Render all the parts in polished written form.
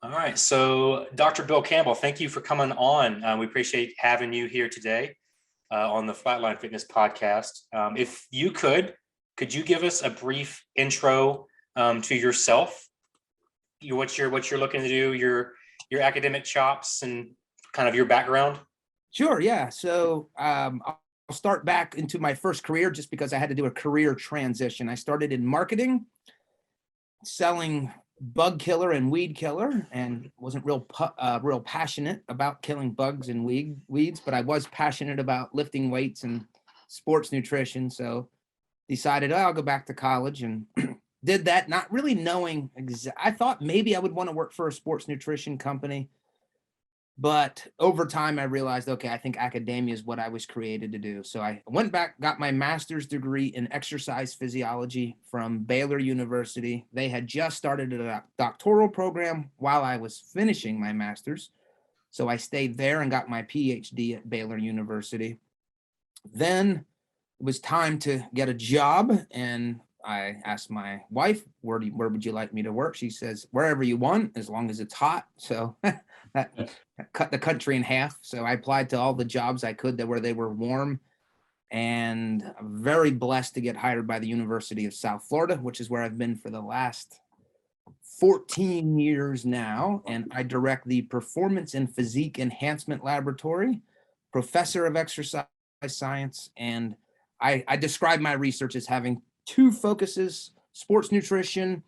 All right. So, Dr. Bill Campbell, thank you for coming on. We appreciate having you here today on the Flatline Fitness podcast. If you could you give us a brief intro to yourself? What you're looking to do, your academic chops, and kind of your background? Sure, yeah. So I'll start back into my first career just because I had to do a career transition. I started in marketing, selling bug killer and weed killer, and wasn't real passionate about killing bugs and weeds, but I was passionate about lifting weights and sports nutrition. So decided, I'll go back to college and did that, not really knowing. I thought maybe I would want to work for a sports nutrition company. But over time, I realized, okay, I think academia is what I was created to do. So I went back, got my master's degree in exercise physiology from Baylor University. They had just started a doctoral program while I was finishing my master's. So I stayed there and got my PhD at Baylor University. Then it was time to get a job, and I asked my wife, where would you like me to work? She says, wherever you want, as long as it's hot. So that cut the country in half. So I applied to all the jobs I could where they were warm, and I'm very blessed to get hired by the University of South Florida, which is where I've been for the last 14 years now. And I direct the Performance and Physique Enhancement Laboratory, professor of exercise science. And I describe my research as having two focuses: sports nutrition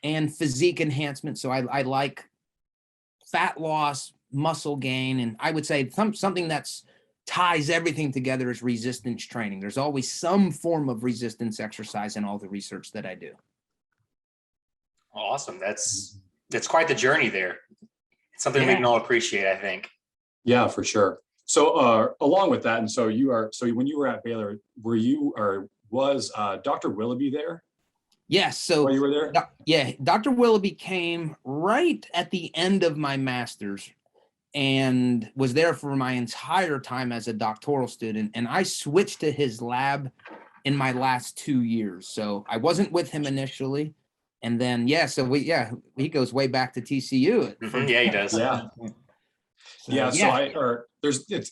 and physique enhancement. So I like fat loss, muscle gain, and I would say something that's ties everything together is resistance training. There's always some form of resistance exercise in all the research that I do. Awesome. That's quite the journey there. It's something we can all appreciate, I think. Yeah, for sure. So along with that, and so when you were at Baylor, was Dr. Willoughby there? Yes. So while you were there? Yeah, Dr. Willoughby came right at the end of my master's and was there for my entire time as a doctoral student. And I switched to his lab in my last 2 years. So I wasn't with him initially. And then, he goes way back to TCU. Yeah, he does.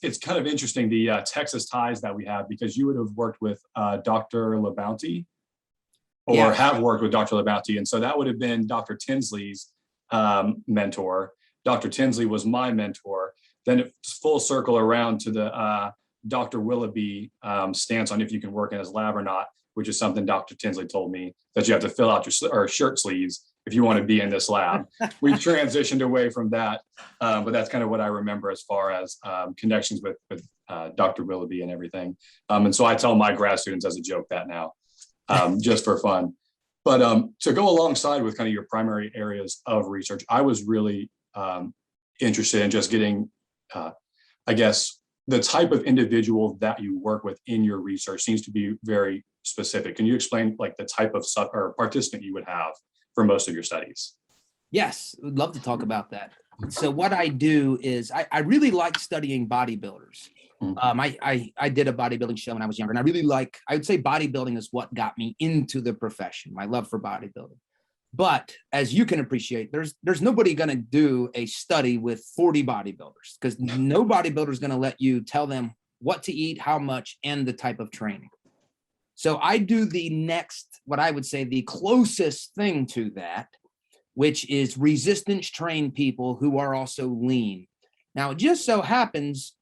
It's kind of interesting, the Texas ties that we have, because you would have worked with Dr. LaBounty have worked with Dr. LaBounty. And so that would have been Dr. Tinsley's mentor. Dr. Tinsley was my mentor. Then it's full circle around to the Dr. Willoughby stance on if you can work in his lab or not, which is something Dr. Tinsley told me, that you have to fill out your shirt sleeves if you want to be in this lab. We transitioned away from that, but that's kind of what I remember as far as connections with Dr. Willoughby and everything. And so I tell my grad students as a joke that now, just for fun. But to go alongside with kind of your primary areas of research, I was really interested in just getting, I guess, the type of individual that you work with in your research seems to be very specific. Can you explain like the type of participant you would have for most of your studies? Yes, would love to talk about that. So what I do is I really like studying bodybuilders. I did a bodybuilding show when I was younger, and I would say bodybuilding is what got me into the profession, my love for bodybuilding. But as you can appreciate, there's nobody going to do a study with 40 bodybuilders, because no bodybuilder is going to let you tell them what to eat, how much, and the type of training. So I do what I would say the closest thing to that, which is resistance trained people who are also lean. Now, it just so happens,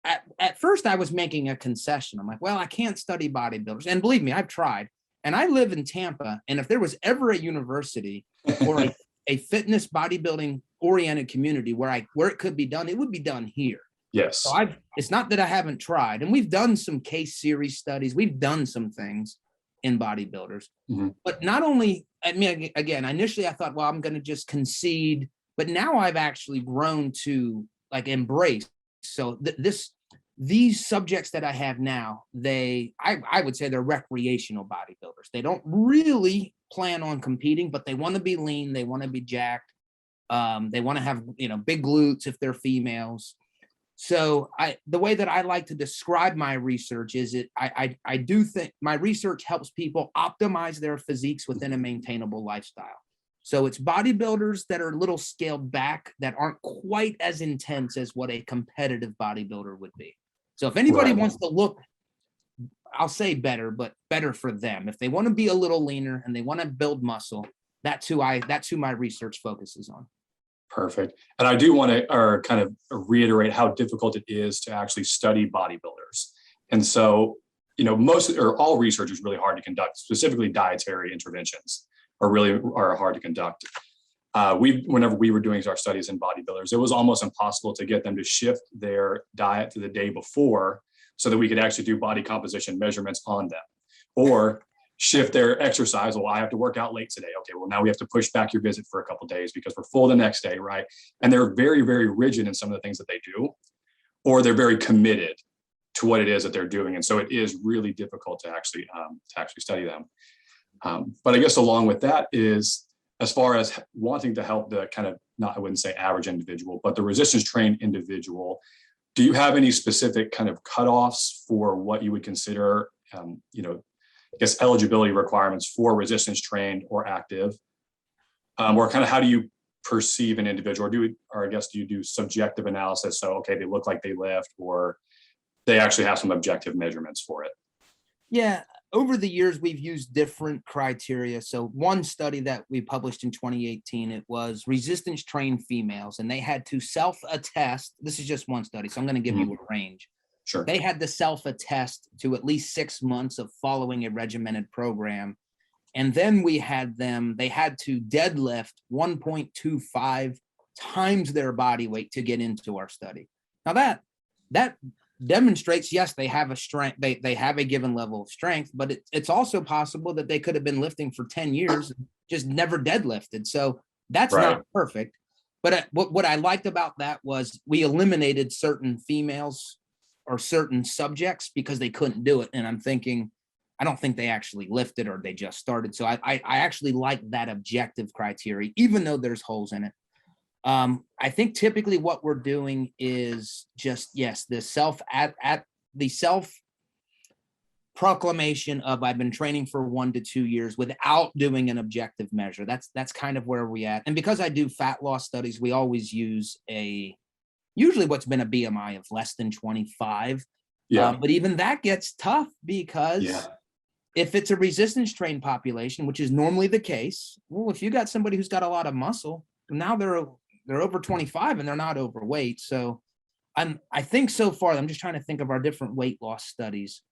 at first I was making a concession. I'm like, well, I can't study bodybuilders. And believe me, I've tried. And I live in Tampa. And if there was ever a university or a fitness bodybuilding oriented community where it could be done, it would be done here. Yes. So it's not that I haven't tried. And we've done some case series studies. We've done some things in bodybuilders. But not only, I mean, again, initially I thought, well, I'm going to just concede. But now I've actually grown to like embrace. So these subjects that I have now, I would say they're recreational bodybuilders. They don't really plan on competing, but they want to be lean. They want to be jacked. They want to have, big glutes if they're females. So the way that I like to describe my research is I do think my research helps people optimize their physiques within a maintainable lifestyle. So it's bodybuilders that are a little scaled back, that aren't quite as intense as what a competitive bodybuilder would be. So if anybody wants to look, I'll say better, but better for them. If they want to be a little leaner and they want to build muscle, that's who my research focuses on. Perfect. And I do want to kind of reiterate how difficult it is to actually study bodybuilders. And so, most or all research is really hard to conduct. Specifically, dietary interventions are hard to conduct. Whenever we were doing our studies in bodybuilders, it was almost impossible to get them to shift their diet to the day before so that we could actually do body composition measurements on them, or shift their exercise. Well, I have to work out late today. Okay, well, now we have to push back your visit for a couple of days because we're full the next day, right? And they're very, very rigid in some of the things that they do, or they're very committed to what it is that they're doing. And so it is really difficult to actually study them. But I guess along with that is, as far as wanting to help the kind of, I wouldn't say average individual, but the resistance trained individual, do you have any specific kind of cutoffs for what you would consider, I guess, eligibility requirements for resistance trained or active, or kind of how do you perceive an individual, or I guess, do you do subjective analysis? So, okay, they look like they lift, or they actually have some objective measurements for it? Yeah. Over the years, we've used different criteria. So one study that we published in 2018, it was resistance trained females, and they had to self-attest. This is just one study, so I'm going to give you a range. Sure. They had to self-attest to at least 6 months of following a regimented program. And then they had to deadlift 1.25 times their body weight to get into our study. Now that demonstrates, yes, they have a strength, they have a given level of strength, but it's also possible that they could have been lifting for 10 years and just never deadlifted. So that's not perfect. But what I liked about that was we eliminated certain females or certain subjects because they couldn't do it. And I'm thinking, I don't think they actually lifted, or they just started. So I actually like that objective criteria, even though there's holes in it. I think typically what we're doing is just, yes, the self proclamation of I've been training for 1 to 2 years without doing an objective measure. That's kind of where we're at. And because I do fat loss studies, we always use usually what's been a BMI of less than 25. Yeah. But even that gets tough because if it's a resistance trained population, which is normally the case, well, if you got somebody who's got a lot of muscle, now they're over 25 and they're not overweight. So I think so far, I'm just trying to think of our different weight loss studies.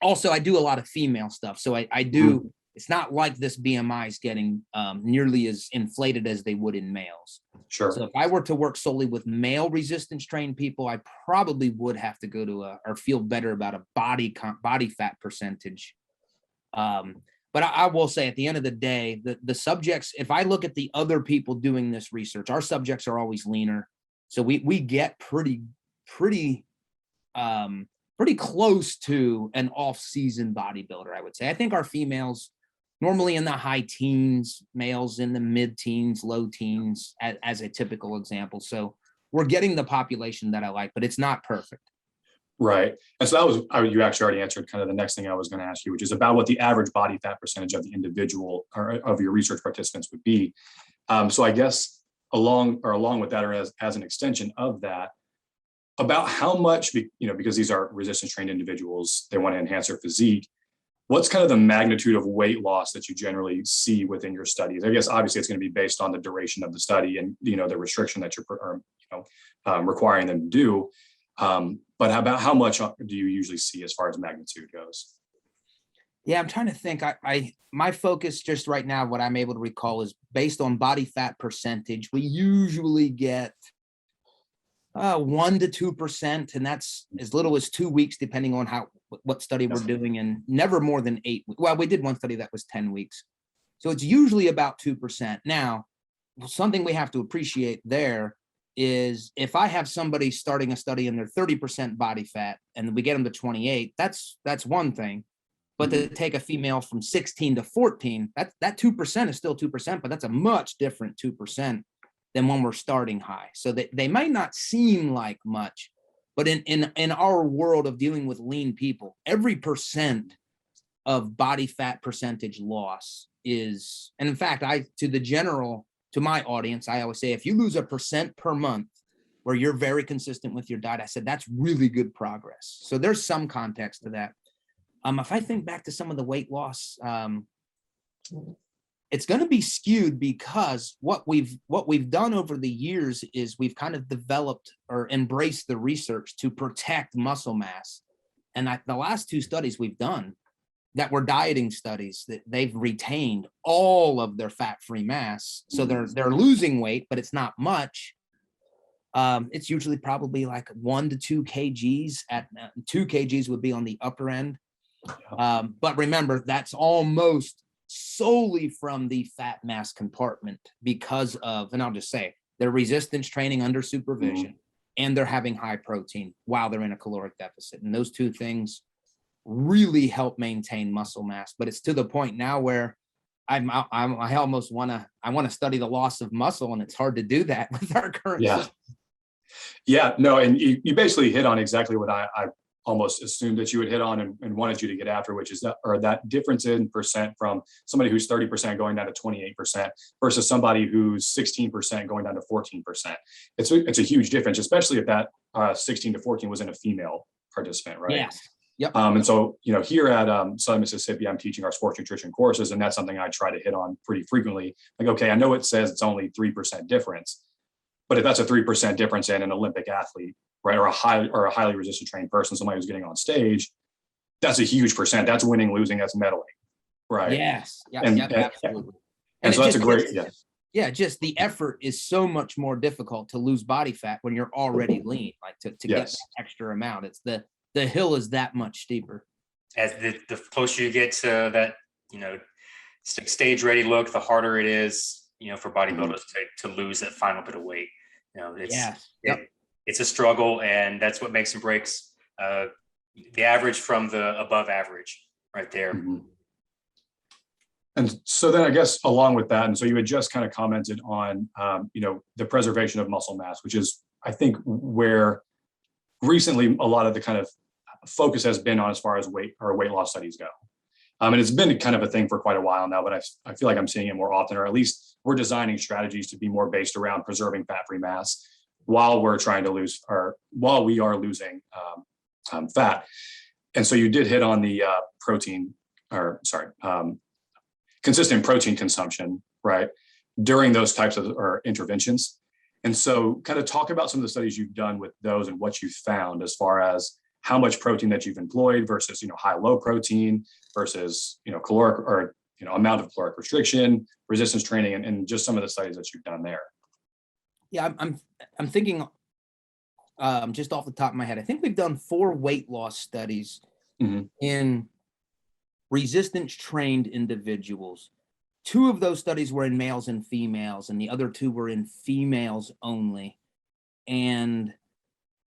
Also, I do a lot of female stuff. So I do, it's not like this BMI is getting nearly as inflated as they would in males. Sure. So if I were to work solely with male resistance trained people, I probably would have to go to or feel better about a body fat percentage. But I will say at the end of the day, the subjects, if I look at the other people doing this research, our subjects are always leaner. So we get pretty close to an off-season bodybuilder, I would say. I think our females normally in the high teens, males in the mid-teens, low teens, as a typical example. So we're getting the population that I like, but it's not perfect. Right. And so that was, you actually already answered kind of the next thing I was going to ask you, which is about what the average body fat percentage of the individual or of your research participants would be. So I guess along with that, or as an extension of that, about how much, because these are resistance trained individuals, they want to enhance their physique. What's kind of the magnitude of weight loss that you generally see within your studies? I guess obviously it's going to be based on the duration of the study and, the restriction that you're requiring them to do. But about how much do you usually see as far as magnitude goes? Yeah, I'm trying to think. My focus just right now, what I'm able to recall, is based on body fat percentage. We usually get 1 to 2%, and that's as little as 2 weeks, depending on what study we're doing, and never more than 8 weeks. Well, we did one study that was 10 weeks. So it's usually about 2%. Now, something we have to appreciate there is if I have somebody starting a study and they're 30% body fat and we get them to 28, that's one thing. But to take a female from 16 to 14, that 2% is still 2%, but that's a much different 2% than when we're starting high. So they might not seem like much, but in our world of dealing with lean people, every percent of body fat percentage loss is, and in fact, to my audience, I always say, if you lose 1% per month where you're very consistent with your diet, I said, that's really good progress. So there's some context to that. If I think back to some of the weight loss, it's going to be skewed because what we've done over the years is we've kind of developed or embraced the research to protect muscle mass. And the last 2 studies we've done that were dieting studies, that they've retained all of their fat-free mass. So they're losing weight, but it's not much. It's usually probably like 1 to 2 kgs. At 2 kgs would be on the upper end. But remember, that's almost solely from the fat mass compartment because of, and I'll just say, their resistance training under supervision, and they're having high protein while they're in a caloric deficit. And those 2 things really help maintain muscle mass. But it's to the point now where I almost want to study the loss of muscle, and it's hard to do that with our current system. Yeah, no, and you basically hit on exactly what I almost assumed that you would hit on and wanted you to get after, which is that difference in percent from somebody who's 30% going down to 28% versus somebody who's 16% going down to 14%. It's a huge difference, especially if that 16 to 14 was in a female participant, right? Yes. Yep. And so, here at Southern Mississippi, I'm teaching our sports nutrition courses, and that's something I try to hit on pretty frequently. Like, okay, I know it says it's only 3% difference, but if that's a 3% difference in an Olympic athlete, right, or a highly resistant trained person, somebody who's getting on stage, that's a huge percent. That's winning, losing, that's medaling, right? Yes. Absolutely. And so that's a great, just the effort is so much more difficult to lose body fat when you're already lean, like to get that extra amount. It's the hill is that much steeper. As the closer you get to that, stage ready look, the harder it is, for bodybuilders to lose that final bit of weight. It's a struggle, and that's what makes and breaks the average from the above average right there. And so then I guess along with that, and so you had just kind of commented on, the preservation of muscle mass, which is, I think, where recently a lot of the kind of focus has been on as far as weight loss studies go. And it's been kind of a thing for quite a while now, but I feel like I'm seeing it more often, or at least we're designing strategies to be more based around preserving fat-free mass while we're trying to lose, or while we are losing fat. And so you did hit on the consistent protein consumption, right, during those types of interventions. And so kind of talk about some of the studies you've done with those and what you found as far as how much protein that you've employed versus, high, low protein versus, caloric or, amount of caloric restriction, resistance training, and just some of the studies that you've done there. Yeah, I'm thinking just off the top of my head, I think we've done 4 weight loss studies in resistance trained individuals. 2 of those studies were in males and females, and the other 2 were in females only. And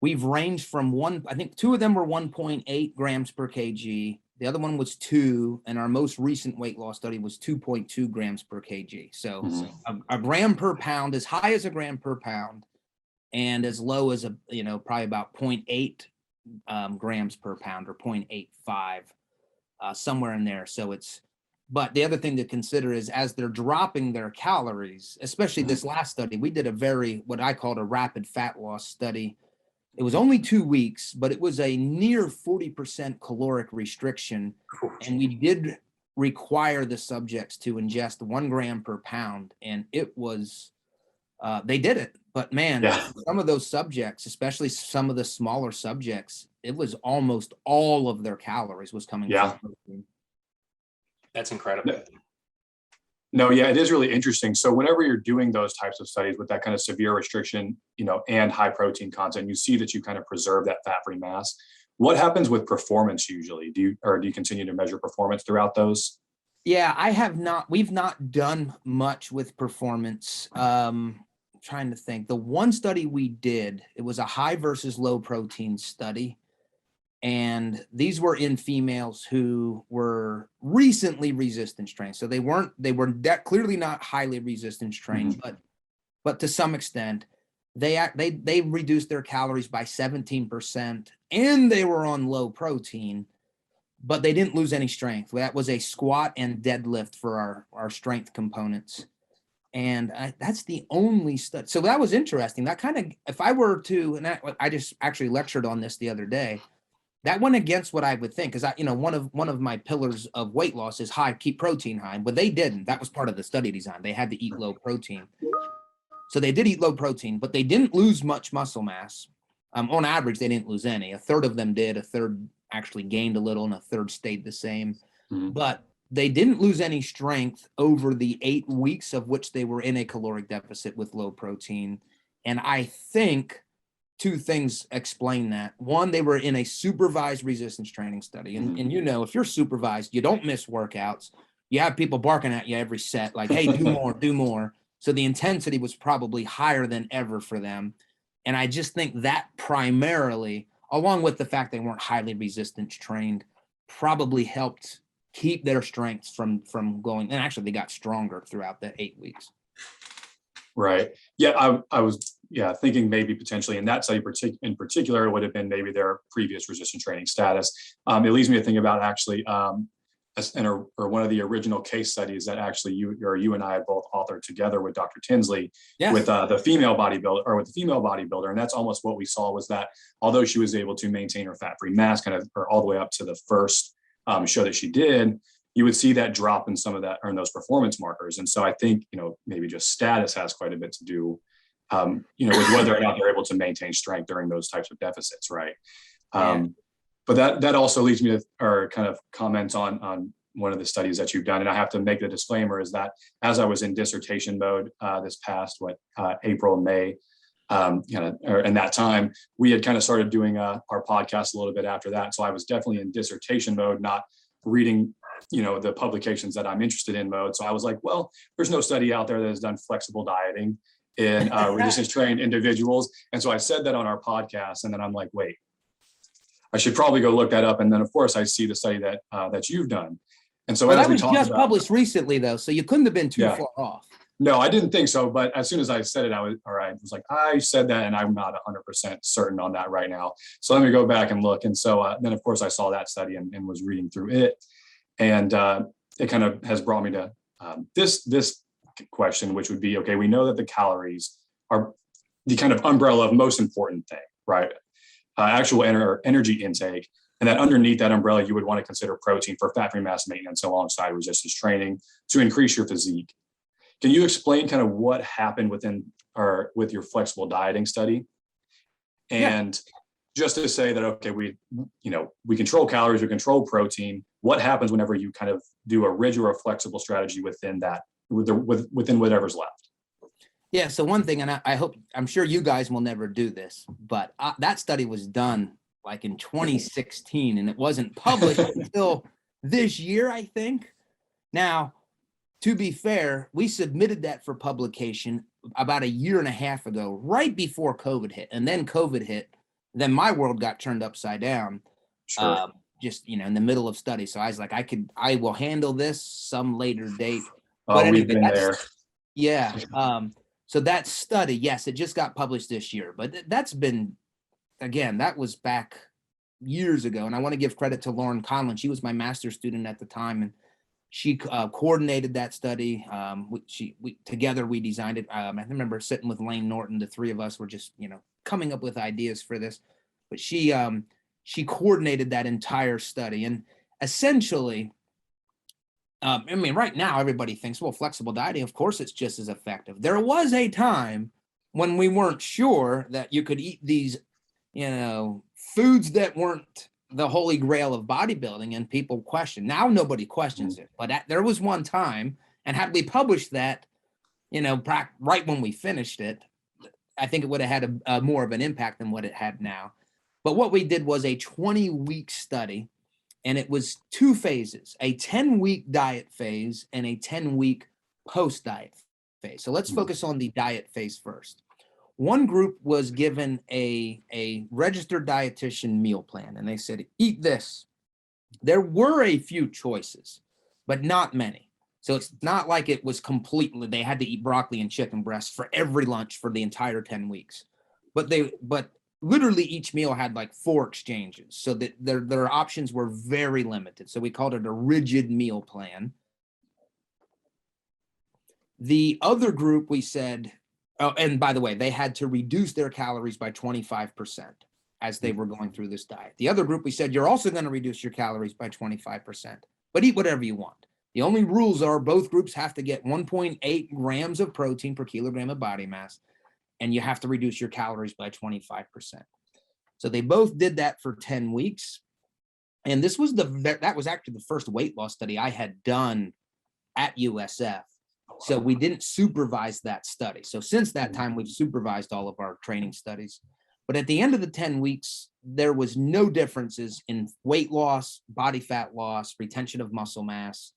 we've ranged from I think 2 of them were 1.8 grams per kg. The other one was 2, and our most recent weight loss study was 2.2 grams per kg. So a gram per pound, as high as a gram per pound, and as low as probably about 0.8 grams per pound, or 0.85, somewhere in there. So but the other thing to consider is, as they're dropping their calories, especially this last study, we did what I called a rapid fat loss study. It was only 2 weeks, but it was a near 40% caloric restriction. And we did require the subjects to ingest 1 gram per pound. And it was, they did it. But man, some of those subjects, especially some of the smaller subjects, it was almost all of their calories was coming from protein. That's incredible. No, it is really interesting. So whenever you're doing those types of studies with that kind of severe restriction, and high protein content, you see that you kind of preserve that fat-free mass. What happens with performance usually? Do you continue to measure performance throughout those? Yeah, we've not done much with performance. Trying to think. The one study we did, it was a high versus low protein study. And these were in females who were recently resistance trained. So they were clearly not highly resistance trained, but to some extent, they reduced their calories by 17%, and they were on low protein. but they didn't lose any strength. That was a squat and deadlift for our strength components. And that's the only study. So that was interesting. That kind of, if I were to, and I just actually lectured on this the other day, that went against what I would think. Because one of my pillars of weight loss is keep protein high, but they didn't. That was part of the study design. They had to eat low protein. So they did eat low protein, but they didn't lose much muscle mass. On average, they didn't lose any. A third of them did. A third actually gained a little, and a third stayed the same. Mm-hmm. But they didn't lose any strength over the 8 weeks of which they were in a caloric deficit with low protein. And I think two things explain that. One, they were in a supervised resistance training study. And if you're supervised, you don't miss workouts. You have people barking at you every set, like, hey, do more, do more. So the intensity was probably higher than ever for them. And I just think that primarily, along with the fact they weren't highly resistance trained, probably helped keep their strengths from going. And actually, they got stronger throughout the 8 weeks. Right. Yeah, I was thinking maybe potentially in that study in particular, it would have been maybe their previous resistance training status. It leads me to think about actually or one of the original case studies that actually you and I have both authored together with Dr. Tinsley. Yes. With the female bodybuilder. And that's almost what we saw, was that although she was able to maintain her fat-free mass or all the way up to the first show that she did, you would see that drop in some of that, or in those performance markers. And so I think, maybe just status has quite a bit to do, with whether or not they're able to maintain strength during those types of deficits. Right. But that also leads me to, or kind of comment on one of the studies that you've done. And I have to make the disclaimer is that as I was in dissertation mode this past April and May, in that time, we had kind of started doing our podcast a little bit after that. So I was definitely in dissertation mode, not reading, the publications that I'm interested in mode. So I was like, well, there's no study out there that has done flexible dieting in resistance trained individuals. And so I said that on our podcast, and then I'm like, wait, I should probably go look that up. And then of course I see the study that you've done. And so that was just published recently though. So you couldn't have been too far off. No, I didn't think so. But as soon as I said it, I was like, I said that, and I'm not 100% certain on that right now. So let me go back and look. And so then of course I saw that study and was reading through it. And it kind of has brought me to this question, which would be, okay, we know that the calories are the kind of umbrella of most important thing, right? Actual energy intake. And that underneath that umbrella, you would want to consider protein for fat-free mass maintenance alongside resistance training to increase your physique. Can you explain kind of what happened with your flexible dieting study? And just to say that, okay, we control calories, we control protein. What happens whenever you kind of do a rigid or a flexible strategy within that, within whatever's left? Yeah. So one thing, and I'm sure you guys will never do this, but that study was done like in 2016 and it wasn't published until this year, I think. Now, to be fair, we submitted that for publication about 1.5 years ago, right before COVID hit. And then COVID hit, then my world got turned upside down. Sure. Just, in the middle of study. So I was like, I will handle this some later date. But anyway, we've been there. Yeah. So that study, yes, it just got published this year, but that's been, again, that was back years ago. And I want to give credit to Lauren Conlon. She was my master's student at the time, and she coordinated that study. Together we designed it. I remember sitting with Lane Norton. The three of us were just, coming up with ideas for this, but she coordinated that entire study. And essentially, right now everybody thinks, well, flexible dieting, of course, it's just as effective. There was a time when we weren't sure that you could eat these, foods that weren't the holy grail of bodybuilding, and people question. Now nobody questions it, but there was one time, and had we published that, right when we finished it, I think it would have had a more of an impact than what it had now. But what we did was a 20-week study. And it was 2 phases, a 10-week diet phase and a 10-week post-diet phase. So let's focus on the diet phase first. One group was given a registered dietitian meal plan, and they said, eat this. There were a few choices, but not many. So it's not like it was completely, they had to eat broccoli and chicken breasts for every lunch for the entire 10 weeks. But literally each meal had like 4 exchanges, so that their options were very limited. So we called it a rigid meal plan. The other group, we said, oh, and by the way, they had to reduce their calories by 25% as they were going through this diet. The other group, we said, you're also going to reduce your calories by 25%, but eat whatever you want. The only rules are both groups have to get 1.8 grams of protein per kilogram of body mass, and you have to reduce your calories by 25%. So they both did that for 10 weeks. And this was that was actually the first weight loss study I had done at USF. So we didn't supervise that study. So since that time, we've supervised all of our training studies. But at the end of the 10 weeks, there was no differences in weight loss, body fat loss, retention of muscle mass,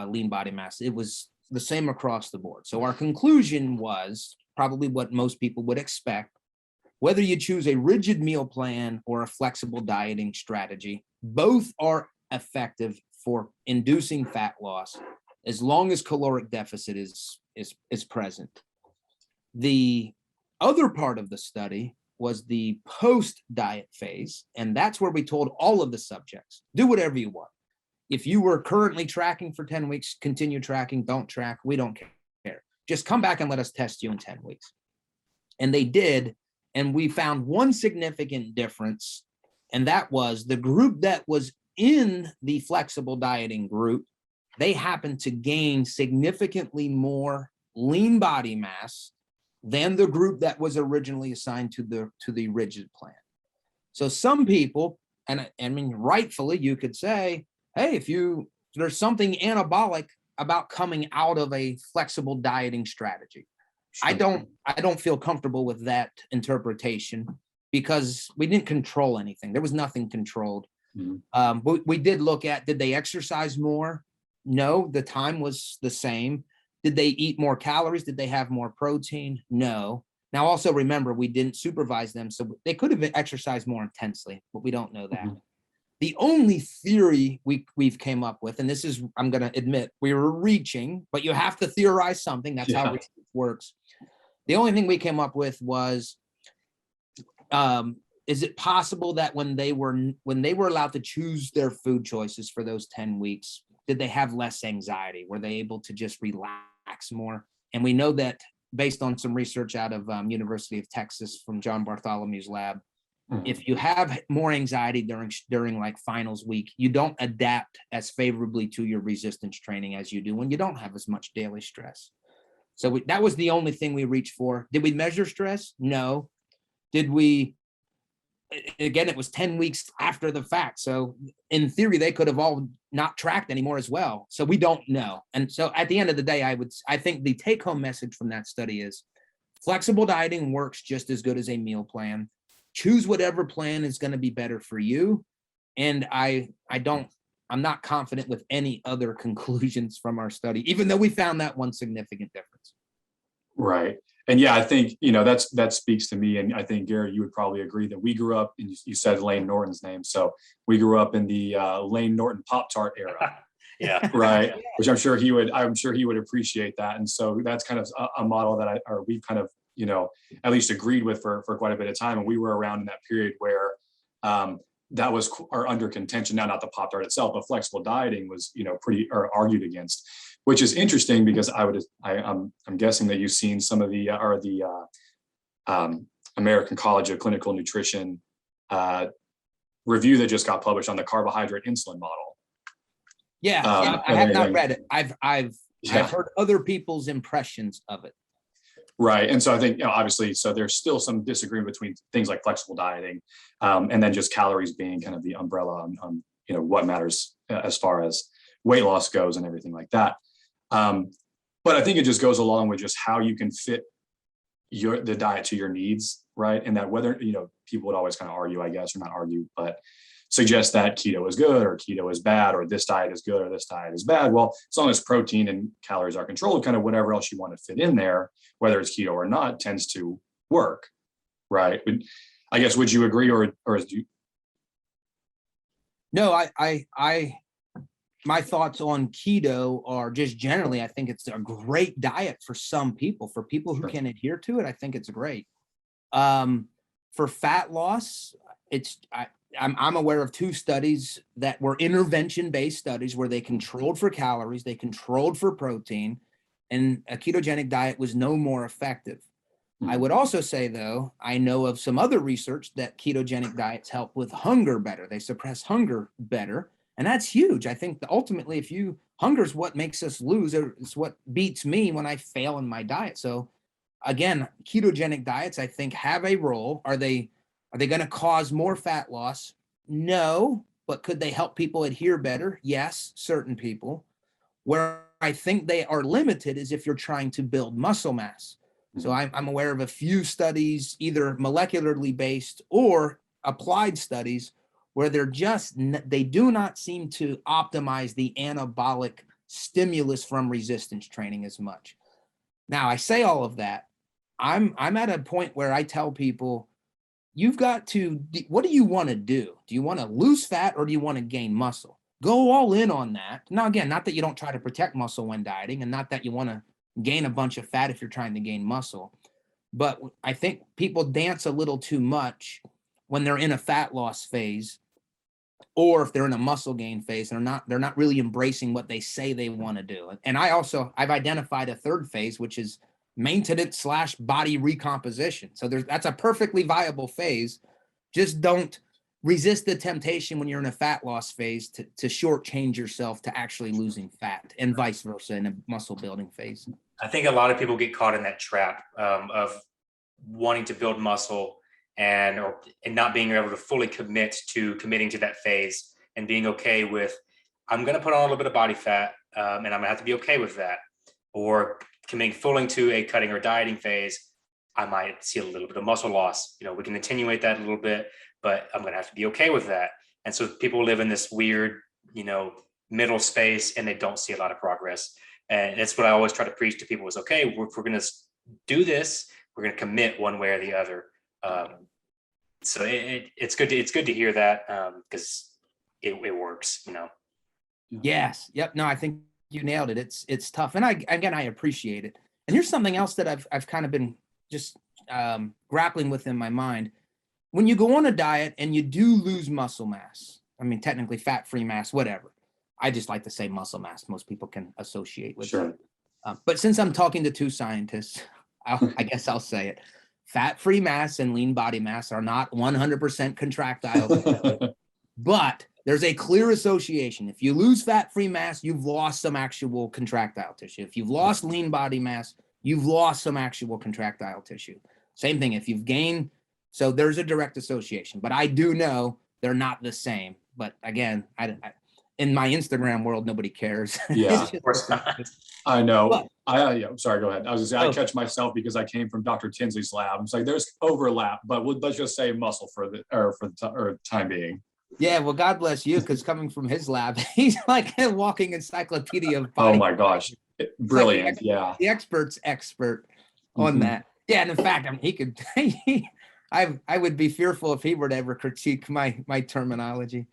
lean body mass. It was the same across the board. So our conclusion was probably what most people would expect. Whether you choose a rigid meal plan or a flexible dieting strategy, both are effective for inducing fat loss as long as caloric deficit is present. The other part of the study was the post-diet phase, and that's where we told all of the subjects, do whatever you want. If you were currently tracking for 10 weeks, continue tracking, don't track, we don't care. Just come back and let us test you in 10 weeks. And they did, and we found one significant difference, and that was the group that was in the flexible dieting group, they happened to gain significantly more lean body mass than the group that was originally assigned to the rigid plan. So some people, and I mean, rightfully, you could say, hey, there's something anabolic about coming out of a flexible dieting strategy. Sure. I don't feel comfortable with that interpretation because we didn't control anything. There was nothing controlled. Mm-hmm. But we did look at, did they exercise more? No, the time was the same. Did they eat more calories? Did they have more protein? No. Now, also remember, we didn't supervise them, so they could have exercised more intensely, but we don't know that. Mm-hmm. The only theory we've came up with, and this is, I'm going to admit, we were reaching, but you have to theorize something. That's how research works. The only thing we came up with was, is it possible that when they were allowed to choose their food choices for those 10 weeks, did they have less anxiety? Were they able to just relax more? And we know that based on some research out of University of Texas from John Bartholomew's lab, if you have more anxiety during like finals week, you don't adapt as favorably to your resistance training as you do when you don't have as much daily stress. So that was the only thing we reached for. Did we measure stress? No. Did we? Again, it was 10 weeks after the fact. So in theory, they could have all not tracked anymore as well. So we don't know. And so at the end of the day, I think the take home message from that study is flexible dieting works just as good as a meal plan. Choose whatever plan is going to be better for you. And I'm not confident with any other conclusions from our study, even though we found that one significant difference. Right. And yeah, I think, that speaks to me. And I think, Garrett, you would probably agree that we grew up, and you said Lane Norton's name. So we grew up in the Lane Norton Pop-Tart era. Yeah. Right. Which I'm sure he would appreciate that. And so that's kind of a model that we've kind of, at least agreed with for quite a bit of time. And we were around in that period where that was under contention. Now, not the Pop-Tart itself, but flexible dieting was, pretty or argued against. Which is interesting because I'm guessing that you've seen some of the American College of Clinical Nutrition review that just got published on the carbohydrate insulin model. Yeah, I have not read it. I've heard other people's impressions of it. Right, and so I think obviously, so there's still some disagreement between things like flexible dieting, and then just calories being kind of the umbrella on what matters as far as weight loss goes and everything like that. But I think it just goes along with just how you can fit the diet to your needs, right? And that whether, people would always kind of argue, I guess, or not argue, but suggest that keto is good or keto is bad, or this diet is good or this diet is bad. Well, as long as protein and calories are controlled, kind of whatever else you want to fit in there, whether it's keto or not, tends to work, right? But I guess, would you agree or is you? No, my thoughts on keto are just generally, I think it's a great diet for some people. For people who can adhere to it, I think it's great. For fat loss, I'm aware of 2 studies that were intervention-based studies where they controlled for calories, they controlled for protein, and a ketogenic diet was no more effective. I would also say, though, I know of some other research that ketogenic diets help with hunger better. They suppress hunger better, and that's huge. I think that ultimately, hunger is what makes us lose, or it's what beats me when I fail in my diet. So again, ketogenic diets, I think, have a role. Are they going to cause more fat loss? No, but could they help people adhere better? Yes, certain people. Where I think they are limited is if you're trying to build muscle mass. So I'm aware of a few studies, either molecularly based or applied studies, where they do not seem to optimize the anabolic stimulus from resistance training as much. Now, I say all of that. I'm at a point where I tell people, you've got to, what do you want to do? Do you want to lose fat or do you want to gain muscle? Go all in on that. Now, again, not that you don't try to protect muscle when dieting, and not that you want to gain a bunch of fat if you're trying to gain muscle. But I think people dance a little too much when they're in a fat loss phase, or if they're in a muscle gain phase, and they're not really embracing what they say they want to do. And I've identified a third phase, which is maintenance / body recomposition. So that's a perfectly viable phase. Just don't resist the temptation when you're in a fat loss phase to shortchange yourself to actually losing fat, and vice versa in a muscle building phase. I think a lot of people get caught in that trap of wanting to build muscle and not being able to fully committing to that phase, and being okay with, I'm going to put on a little bit of body fat, and I'm going to have to be okay with that. Or committing fully to a cutting or dieting phase, I might see a little bit of muscle loss. We can attenuate that a little bit, but I'm going to have to be okay with that. And so people live in this weird, middle space, and they don't see a lot of progress. And that's what I always try to preach to people is, okay, if we're going to do this, we're going to commit one way or the other. So it's good to hear that, because it works, Yes. Yep. No, I think you nailed it. It's tough. And I appreciate it. And here's something else that I've kind of been just grappling with in my mind. When you go on a diet and you do lose muscle mass, I mean, technically fat-free mass, whatever. I just like to say muscle mass. Most people can associate with it. But since I'm talking to 2 scientists, I guess I'll say it. Fat-free mass and lean body mass are not 100% contractile. But there's a clear association. If you lose fat-free mass, you've lost some actual contractile tissue. If you've lost lean body mass, you've lost some actual contractile tissue. Same thing if you've gained. So there's a direct association. But I do know they're not the same. But again, in my Instagram world, nobody cares. Yeah, of course not. I know. Sorry, go ahead. I was going to say, I catch myself because I came from Dr. Tinsley's lab. It's like there's overlap, but let's just say muscle for the time being. Yeah, well, God bless you, because coming from his lab, he's like a walking encyclopedia of body. Oh my gosh, brilliant! Like the expert's expert on that. Yeah, and in fact, I mean, he could. I would be fearful if he were to ever critique my terminology.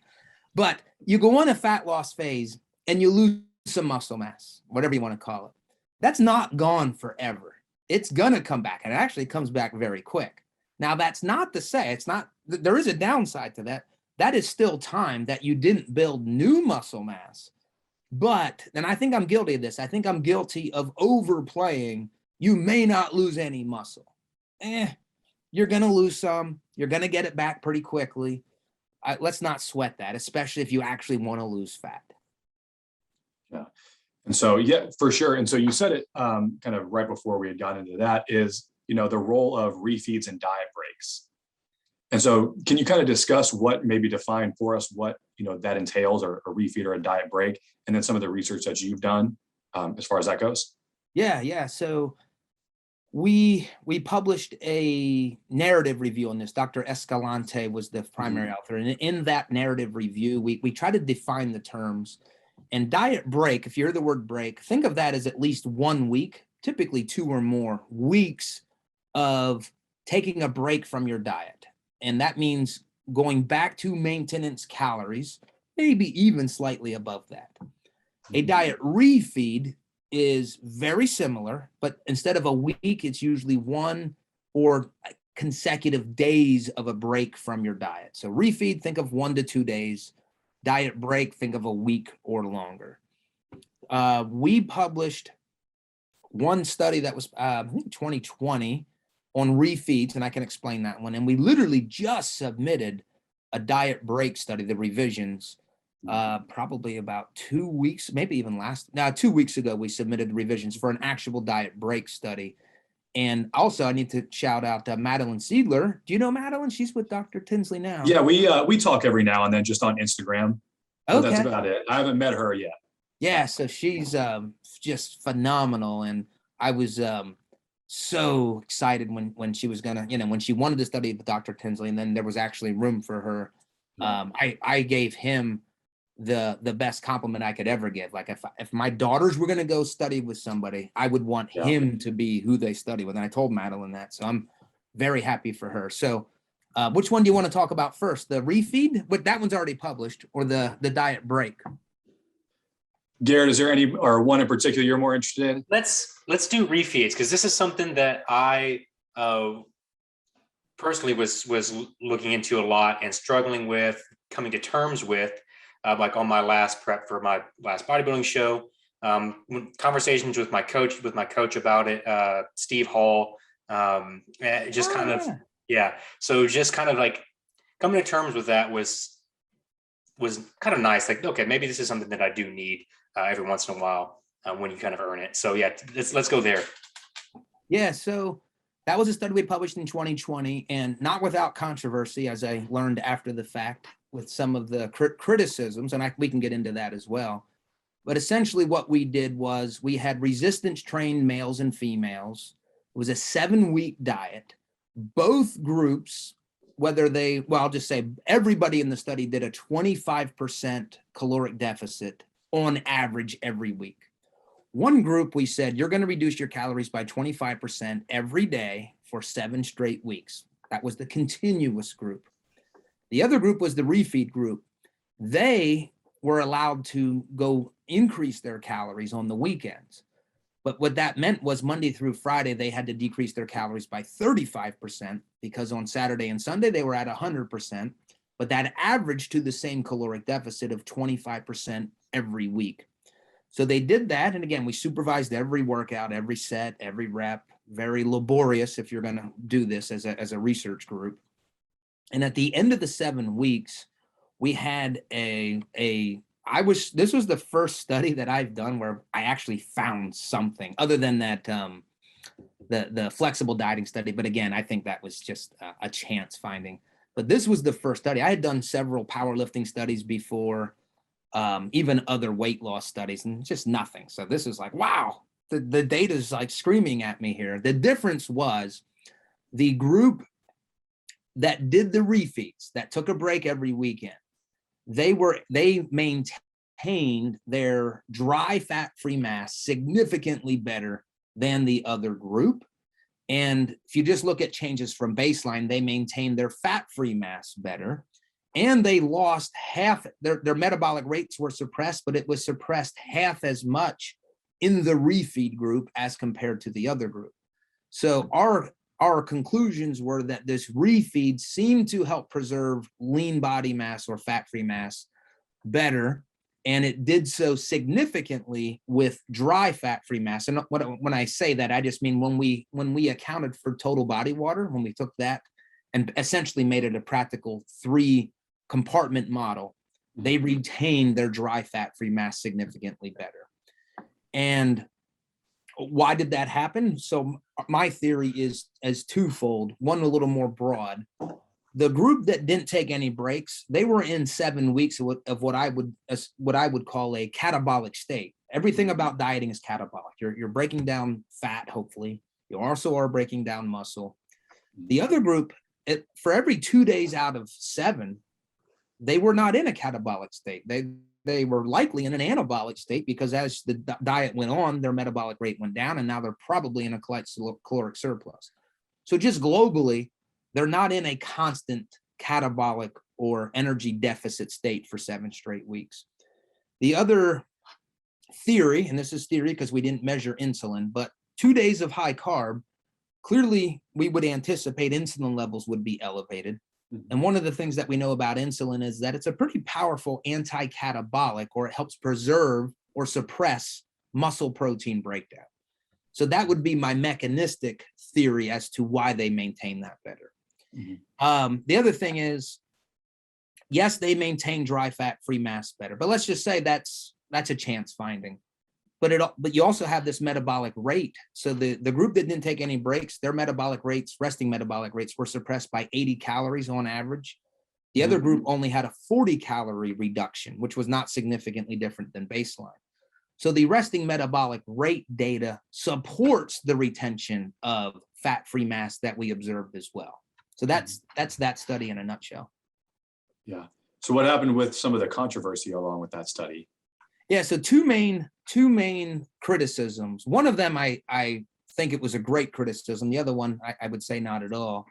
But you go on a fat loss phase and you lose some muscle mass, whatever you want to call it. That's not gone forever. It's gonna come back, and it actually comes back very quick. Now, that's not to say there is a downside to that. That is still time that you didn't build new muscle mass. But, and I think I'm guilty of this, I think I'm guilty of overplaying, you may not lose any muscle. You're going to lose some. You're going to get it back pretty quickly. Let's not sweat that, especially if you actually want to lose fat. Yeah. And so, yeah, for sure. And so you said it kind of right before we had gotten into that is, the role of refeeds and diet breaks. And so can you kind of discuss maybe define for us what, that entails, or a refeed or a diet break, and then some of the research that you've done as far as that goes? Yeah. So we published a narrative review on this. Dr. Escalante was the primary author. And in that narrative review, we try to define the terms. And diet break, if you hear the word break, think of that as at least 1 week, typically 2 or more weeks of taking a break from your diet. And that means going back to maintenance calories, maybe even slightly above that. A diet refeed is very similar, but instead of a week, it's usually 1 or consecutive days of a break from your diet. So refeed, think of 1 to 2 days. Diet break, think of a week or longer. We published one study that was, I think 2020 on refeeds, and I can explain that one. And we literally just submitted a diet break study, the revisions, probably about 2 weeks, maybe even 2 weeks ago, we submitted the revisions for an actual diet break study. And also I need to shout out Madeline Seidler. Do you know Madeline? She's with Dr. Tinsley now. Yeah, we talk every now and then just on Instagram. But Okay. that's about it. I haven't met her yet. Yeah, so she's just phenomenal. And I was so excited when she was gonna, when she wanted to study with Dr. Tinsley, and then there was actually room for her. I gave him the best compliment I could ever give. Like if my daughters were gonna go study with somebody, I would want him to be who they study with. And I told Madeline that. So I'm very happy for her. So which one do you want to talk about first? The refeed? But that one's already published, or the diet break? Garrett, is there any or one in particular you're more interested in? Let's do refeeds, because this is something that I personally was looking into a lot and struggling with, coming to terms with, like on my last prep for my last bodybuilding show. Conversations with my coach about it, Steve Hall, just kind of, yeah. So just kind of like coming to terms with that was kind of nice. Like, okay, maybe this is something that I do need every once in a while when you kind of earn it. So yeah, let's go there. Yeah. So that was a study we published in 2020, and not without controversy, as I learned after the fact with some of the criticisms, and we can get into that as well. But essentially what we did was we had resistance trained males and females. It was a 7-week diet. Both groups, I'll just say everybody in the study did a 25% caloric deficit on average every week. One group, we said, you're going to reduce your calories by 25% every day for 7 straight weeks. That was the continuous group. The other group was the refeed group. They were allowed to go increase their calories on the weekends. But what that meant was Monday through Friday, they had to decrease their calories by 35%, because on Saturday and Sunday, they were at 100%. But that averaged to the same caloric deficit of 25% every week. So they did that. And again, we supervised every workout, every set, every rep, very laborious if you're going to do this as a research group. And at the end of the 7 weeks, we had this was the first study that I've done where I actually found something other than that, the flexible dieting study. But again, I think that was just a chance finding. But this was the first study. I had done several powerlifting studies before, even other weight loss studies, and just nothing. So this is like, wow, the data is like screaming at me here. The difference was the group that did the refeeds, that took a break every weekend, they maintained their dry fat-free mass significantly better than the other group. And if you just look at changes from baseline, they maintained their fat-free mass better, and they lost half. Their metabolic rates were suppressed, but it was suppressed half as much in the refeed group as compared to the other group. So our conclusions were that this refeed seemed to help preserve lean body mass or fat-free mass better, and it did so significantly with dry fat-free mass. And when I say that, I just mean when we accounted for total body water, when we took that and essentially made it a practical 3-compartment model, they retained their dry fat-free mass significantly better. And why did that happen? So my theory is twofold. One, a little more broad. The group that didn't take any breaks, they were in 7 weeks of what I would call a catabolic state. Everything about dieting is catabolic. You're breaking down fat, hopefully. You also are breaking down muscle. The other group, for every 2 days out of 7, they were not in a catabolic state. They were likely in an anabolic state, because as the diet went on, their metabolic rate went down, and now they're probably in a caloric surplus. So just globally, they're not in a constant catabolic or energy deficit state for 7 straight weeks. The other theory, and this is theory because we didn't measure insulin, but 2 days of high carb clearly we would anticipate insulin levels would be elevated. And one of the things that we know about insulin is that it's a pretty powerful anti-catabolic, or it helps preserve or suppress muscle protein breakdown. So that would be my mechanistic theory as to why they maintain that better. The other thing is, yes, they maintain dry fat free mass better, but let's just say that's a chance finding. But you also have this metabolic rate. So the group that didn't take any breaks, their metabolic rates, resting metabolic rates, were suppressed by 80 calories on average. The other group only had a 40 calorie reduction, which was not significantly different than baseline. So the resting metabolic rate data supports the retention of fat-free mass that we observed as well. So that's that study in a nutshell. Yeah. So what happened with some of the controversy along with that study? Yeah, so two main criticisms. One of them, I think it was a great criticism. The other one, I would say not at all.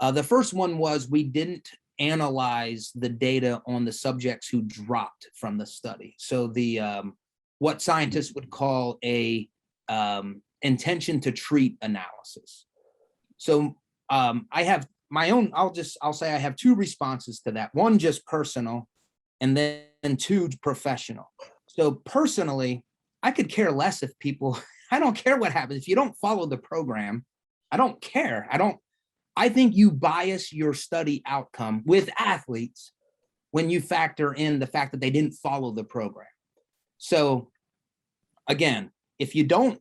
The first one was we didn't analyze the data on the subjects who dropped from the study. So the what scientists would call a intention to treat analysis. So I have my own, I'll say I have two responses to that. One just personal, and then two professional. So personally, I could care less if people, I don't care what happens. If you don't follow the program, I don't care. I think you bias your study outcome with athletes when you factor in the fact that they didn't follow the program. So again, if you don't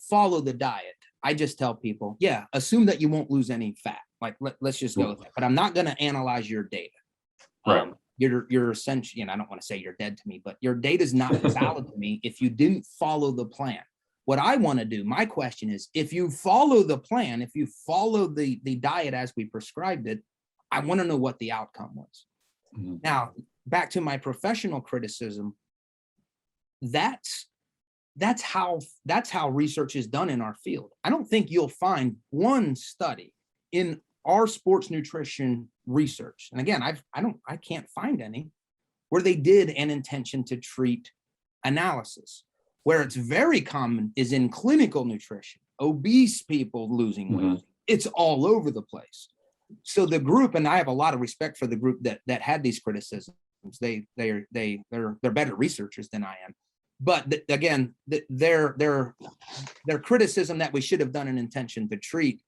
follow the diet, I just tell people, yeah, assume that you won't lose any fat. Like, let's just go with that. But I'm not going to analyze your data. Right. You're essentially, and I don't want to say you're dead to me, but your data is not valid to me if you didn't follow the plan. What I want to do, my question is, if you follow the plan, if you follow the diet as we prescribed it, I want to know what the outcome was. Now, back to my professional criticism, that's how research is done in our field. I don't think you'll find one study in our sports nutrition research, and again, I can't find any, where they did an intention to treat analysis. Where it's very common is in clinical nutrition, obese people losing weight. It's all over the place. So the group, and I have a lot of respect for the group that had these criticisms. They're better researchers than I am. But again, their criticism that we should have done an intention to treat,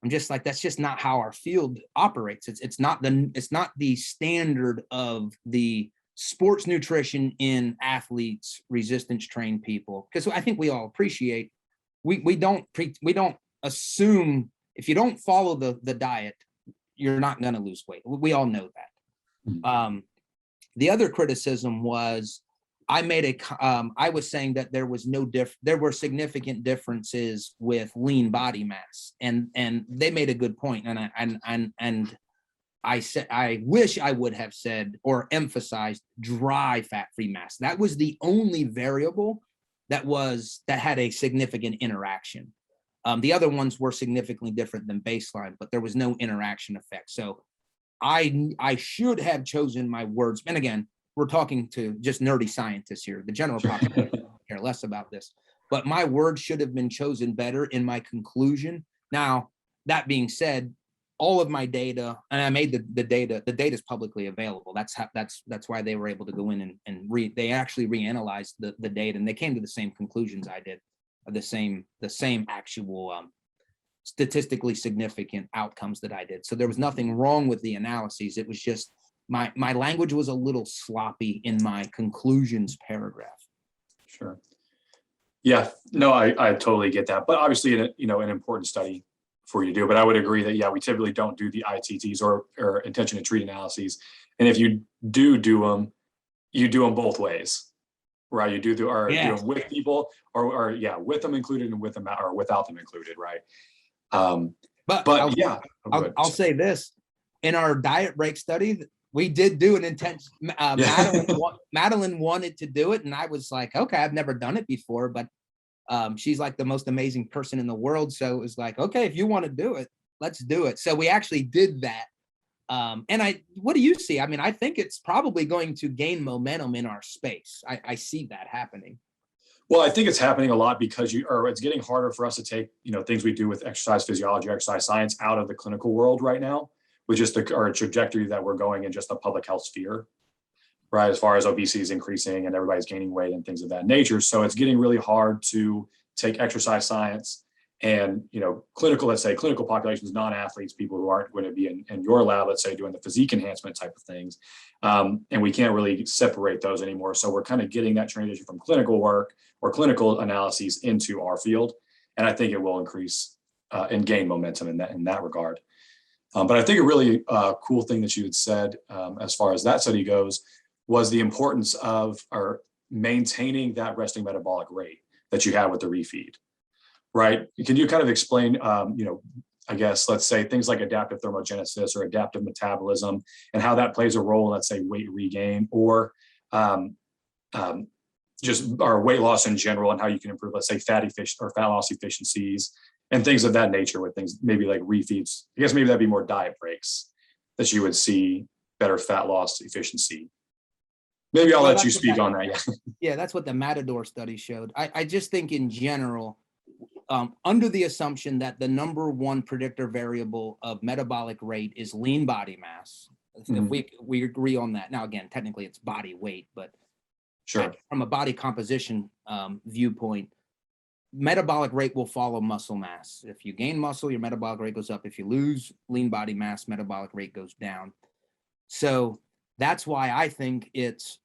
I'm just like, that's just not how our field operates. It's not the standard of the sports nutrition in athletes, resistance trained people. Because I think we all appreciate, we don't assume if you don't follow the diet, you're not going to lose weight. We all know that. The other criticism was I was saying that there were significant differences with lean body mass, and they made a good point. And I said, I wish I would have said or emphasized dry fat-free mass. That was the only variable that had a significant interaction. The other ones were significantly different than baseline, but there was no interaction effect. So I should have chosen my words. And again, we're talking to just nerdy scientists here. The general population care less about this, but my words should have been chosen better in my conclusion. Now, that being said, all of my data, and I made the data is publicly available. That's why they were able to go in and they actually reanalyzed the data, and they came to the same conclusions I did, the same actual statistically significant outcomes that I did. So there was nothing wrong with the analyses. It was just my language was a little sloppy in my conclusions paragraph. Sure. Yeah, no, I totally get that. But obviously, an important study for you to do. But I would agree that, yeah, we typically don't do the ITTs or intention to treat analyses. And if you do them, you do them both ways, right? You do do them with people or with them included and with them or without them included, right? But I'll say this: in our diet break study, we did do an intense. Madeline wanted to do it, and I was like, okay, I've never done it before, but she's like the most amazing person in the world. So it was like, okay, if you want to do it, let's do it. So we actually did that. And what do you see? I mean, I think it's probably going to gain momentum in our space. I see that happening. Well, I think it's happening a lot because it's getting harder for us to take, things we do with exercise physiology, exercise science out of the clinical world right now, with just our trajectory that we're going in just the public health sphere, right? As far as obesity is increasing and everybody's gaining weight and things of that nature. So it's getting really hard to take exercise science and, let's say clinical populations, non-athletes, people who aren't going to be in your lab, let's say doing the physique enhancement type of things. And we can't really separate those anymore. So we're kind of getting that transition from clinical work or clinical analyses into our field. And I think it will increase and gain momentum in that regard. But I think a really cool thing that you had said as far as that study goes was the importance of maintaining that resting metabolic rate that you have with the refeed, right? Can you kind of explain, I guess, let's say things like adaptive thermogenesis or adaptive metabolism and how that plays a role in, let's say, weight regain or just our weight loss in general and how you can improve, let's say, fat loss efficiencies and things of that nature with things maybe like refeeds. I guess maybe that'd be more diet breaks that you would see better fat loss efficiency. Maybe I'll let you speak on that. Yeah. Yeah, that's what the Matador study showed. I just think in general, under the assumption that the number one predictor variable of metabolic rate is lean body mass, if we agree on that. Now, again, technically it's body weight, but sure, from a body composition viewpoint, metabolic rate will follow muscle mass. If you gain muscle, your metabolic rate goes up. If you lose lean body mass, metabolic rate goes down. So that's why I think it's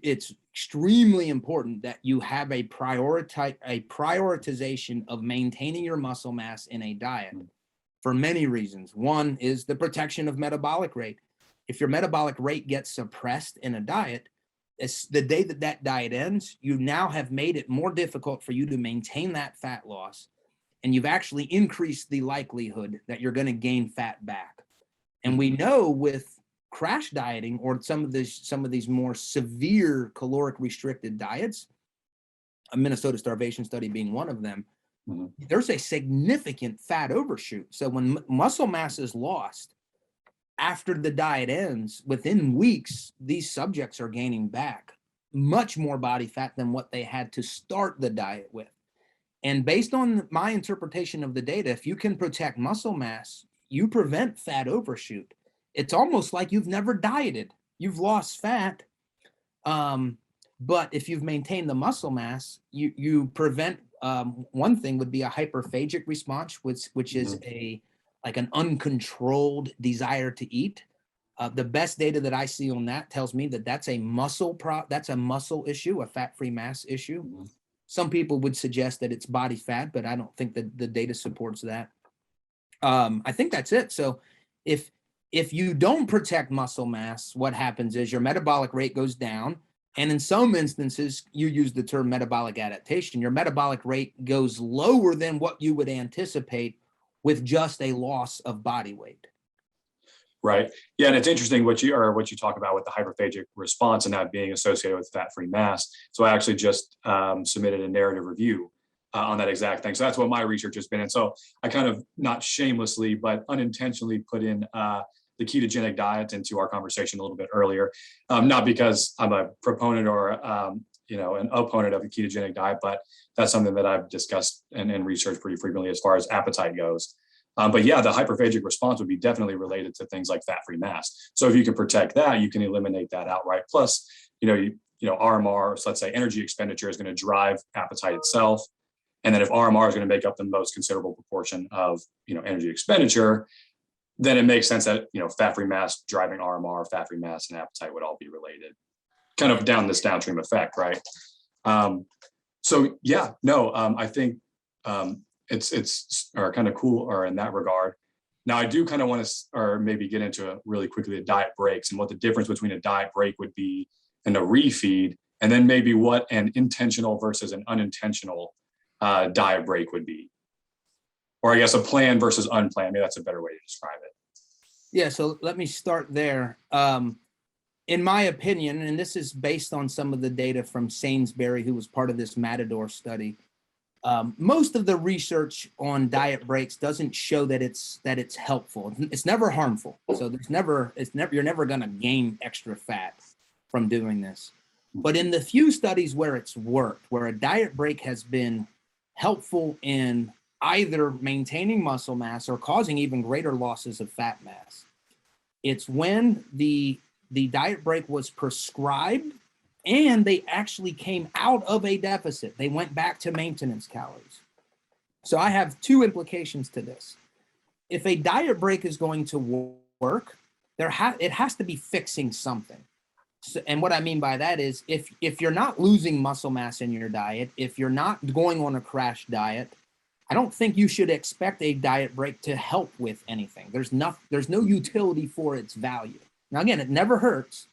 extremely important that you have a prioritization of maintaining your muscle mass in a diet for many reasons. One is the protection of metabolic rate. If your metabolic rate gets suppressed in a diet, it's the day that diet ends, you now have made it more difficult for you to maintain that fat loss, and you've actually increased the likelihood that you're going to gain fat back. And we know with crash dieting or some of these more severe caloric restricted diets, a Minnesota starvation study being one of them, there's a significant fat overshoot. So when muscle mass is lost after the diet ends, within weeks, these subjects are gaining back much more body fat than what they had to start the diet with. And based on my interpretation of the data, if you can protect muscle mass, you prevent fat overshoot. It's almost like you've never dieted. You've lost fat, but if you've maintained the muscle mass, you prevent. One thing would be a hyperphagic response, which is like an uncontrolled desire to eat. The best data that I see on that tells me that that's a muscle issue, a fat-free mass issue. Some people would suggest that it's body fat, but I don't think that the data supports that. I think that's it. So if you don't protect muscle mass, what happens is your metabolic rate goes down. And in some instances, you use the term metabolic adaptation. Your metabolic rate goes lower than what you would anticipate with just a loss of body weight. Right. Yeah. And it's interesting what you talk about with the hyperphagic response and that being associated with fat-free mass. So I actually just submitted a narrative review on that exact thing. So that's what my research has been. And so I kind of not shamelessly, but unintentionally put in the ketogenic diet into our conversation a little bit earlier. Not because I'm a proponent or, an opponent of the ketogenic diet, but that's something that I've discussed and researched pretty frequently as far as appetite goes. But yeah, the hyperphagic response would be definitely related to things like fat-free mass. So if you can protect that, you can eliminate that outright. Plus, RMR, so let's say energy expenditure is going to drive appetite itself. And then if RMR is going to make up the most considerable proportion of, energy expenditure, then it makes sense that, fat-free mass driving RMR, fat-free mass and appetite would all be related, kind of down this downstream effect, right? I think it's kind of cool or in that regard. Now I do kind of want to, maybe get into really quickly the diet breaks and what the difference between a diet break would be and a refeed, and then maybe what an intentional versus an unintentional diet break would be. Or I guess a planned versus unplanned. Maybe that's a better way to describe it. Yeah, so let me start there. In my opinion, and this is based on some of the data from Sainsbury, who was part of this Matador study, most of the research on diet breaks doesn't show that it's helpful. It's never harmful. So you're never going to gain extra fat from doing this. But in the few studies where it's worked, where a diet break has been helpful in either maintaining muscle mass or causing even greater losses of fat mass, it's when the diet break was prescribed and they actually came out of a deficit. They went back to maintenance calories. So I have two implications to this. If a diet break is going to work, it has to be fixing something. So, and what I mean by that is if you're not losing muscle mass in your diet, if you're not going on a crash diet, I don't think you should expect a diet break to help with anything. There's no utility for its value. Now, again, it never hurts,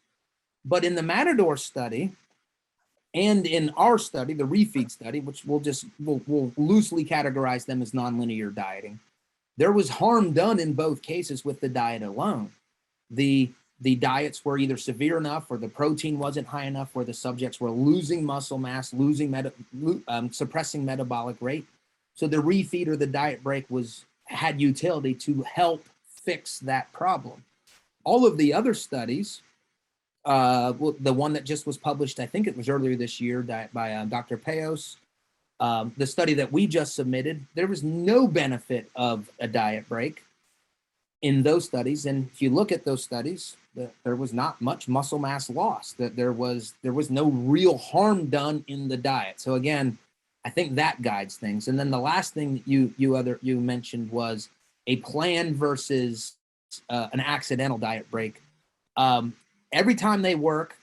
but in the Matador study and in our study, the Refeed study, which we'll loosely categorize them as nonlinear dieting, there was harm done in both cases with the diet alone. The diets were either severe enough or the protein wasn't high enough where the subjects were losing muscle mass, suppressing metabolic rate. So the refeed or the diet break had utility to help fix that problem. All of the other studies, the one that just was published, I think it was earlier this year by Dr. Payos, the study that we just submitted, there was no benefit of a diet break in those studies. And if you look at those studies, there was not much muscle mass loss, that there was no real harm done in the diet. So again, I think that guides things. And then the last thing you mentioned was a plan versus an accidental diet break. Every time they work,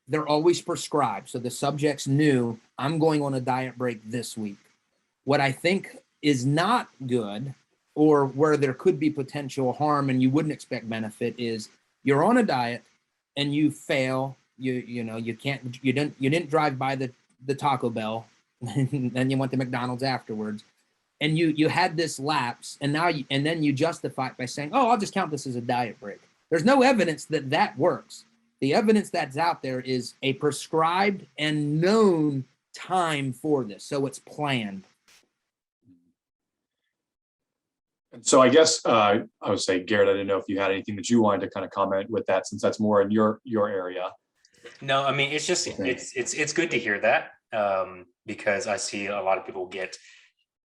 they're always prescribed. So the subjects knew, I'm going on a diet break this week. What I think is not good, or where there could be potential harm and you wouldn't expect benefit, is you're on a diet and you fail. You didn't drive by the Taco Bell and then you went to McDonald's afterwards, and you had this lapse, and then you justify it by saying, oh, I'll just count this as a diet break. There's no evidence that works. The evidence that's out there is a prescribed and known time for this. So it's planned. And so I guess I would say, Garrett, I didn't know if you had anything that you wanted to kind of comment with that, since that's more in your area. No, I mean, it's just, it's good to hear that, because I see a lot of people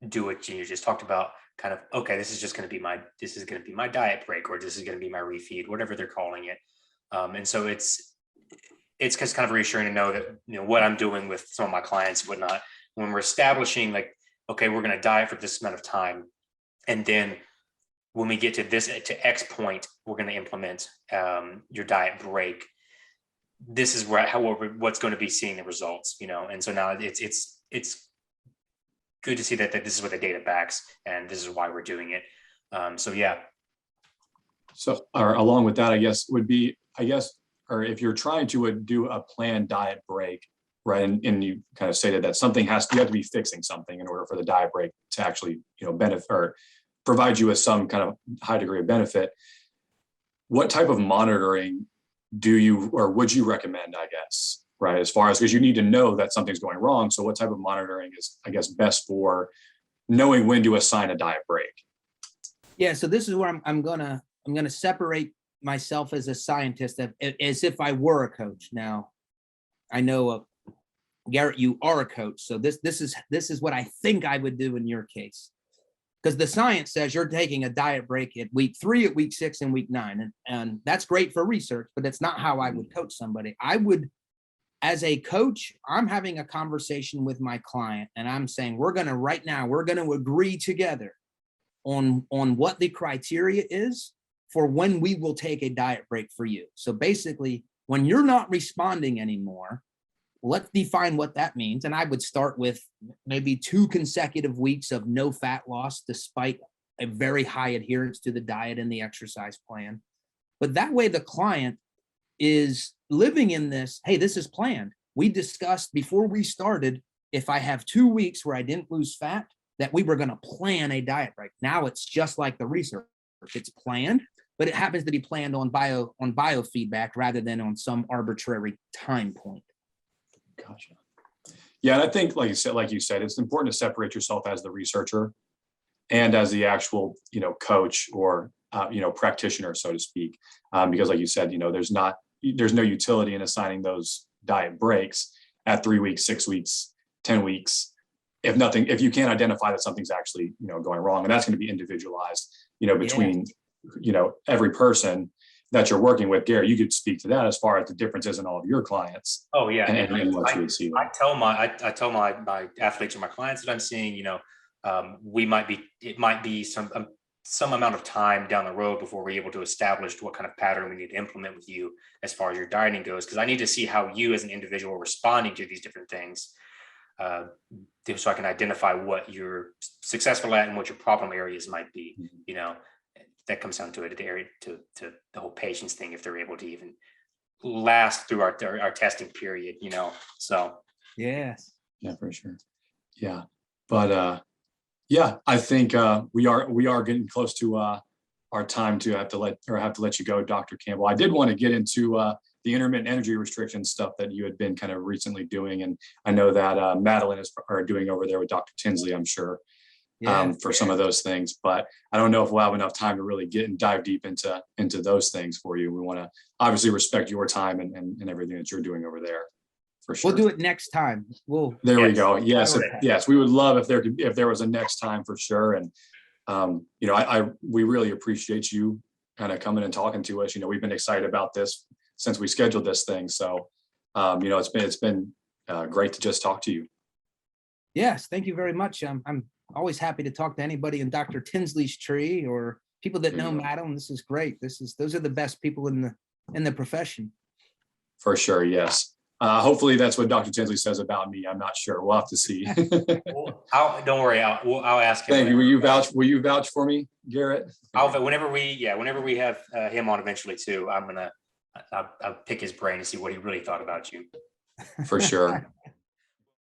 do what you just talked about, kind of, okay, this is going to be my diet break, or this is going to be my refeed, whatever they're calling it. And so it's just kind of reassuring to know that, what I'm doing with some of my clients and whatnot, when we're establishing like, okay, we're going to diet for this amount of time. And then when we get to X point, we're going to implement your diet break. This is what's going to be seeing the results, And so now it's good to see that this is what the data backs, and this is why we're doing it. So yeah. So, or along with that, or if you're trying to do a planned diet break, right, and you kind of stated that you have to be fixing something in order for the diet break to actually, benefit or provide you with some kind of high degree of benefit. What type of monitoring would you recommend, I guess, right? As far as, because you need to know that something's going wrong. So what type of monitoring is, I guess, best for knowing when to assign a diet break? Yeah. So this is where I'm gonna separate myself as a scientist as if I were a coach. Now, I know, Garrett, you are a coach. So this is what I think I would do in your case. Because the science says you're taking a diet break at week 3, at week 6, and week 9. And that's great for research, but that's not how I would coach somebody. I would, as a coach, I'm having a conversation with my client and I'm saying, we're going to agree together on what the criteria is for when we will take a diet break for you. So basically, when you're not responding anymore, let's define what that means. And I would start with maybe 2 consecutive weeks of no fat loss, despite a very high adherence to the diet and the exercise plan. But that way the client is living in this, hey, this is planned. We discussed before we started, if I have 2 weeks where I didn't lose fat, that we were going to plan a diet break. Now it's just like the research. It's planned, but it happens to be planned on biofeedback rather than on some arbitrary time point. Gotcha. Yeah, and I think, like you said, it's important to separate yourself as the researcher and as the actual, coach or practitioner, so to speak, because, like you said, there's no utility in assigning those diet breaks at 3 weeks, 6 weeks, 10 weeks. If you can't identify that something's actually, going wrong, and that's going to be individualized, between, every person that you're working with. Garrett, you could speak to that as far as the differences in all of your clients. Oh yeah. And what you would see. I tell my athletes or my clients that I'm seeing, it might be some amount of time down the road before we're able to establish what kind of pattern we need to implement with you as far as your dieting goes. Because I need to see how you as an individual are responding to these different things, so I can identify what you're successful at and what your problem areas might be. That comes down to it, to the whole patience thing, if they're able to even last through our testing period, so. Yes. Yeah, for sure. Yeah. But, I think we are getting close to our time to have to let you go, Dr. Campbell. I did want to get into the intermittent energy restriction stuff that you had been kind of recently doing, and I know that Madeline are doing over there with Dr. Tinsley, I'm sure, for some of those things. But I don't know if we'll have enough time to really get and dive deep into those things for you. We want to obviously respect your time and everything that you're doing over there. For sure. We'll do it next time. There we go. Yes. Yes. We would love if there was a next time, for sure. And, we really appreciate you kind of coming and talking to us. We've been excited about this since we scheduled this thing. So, it's been great to just talk to you. Yes. Thank you very much. I'm always happy to talk to anybody in Dr. Tinsley's tree or people that know Madeline. This is great. Those are the best people in the profession. For sure. Yes. Hopefully that's what Dr. Tinsley says about me. I'm not sure. We'll have to see. Don't worry. I'll ask him. Thank you. Will you vouch for me, Garrett? Whenever we have him on eventually too, I'll pick his brain to see what he really thought about you. For sure.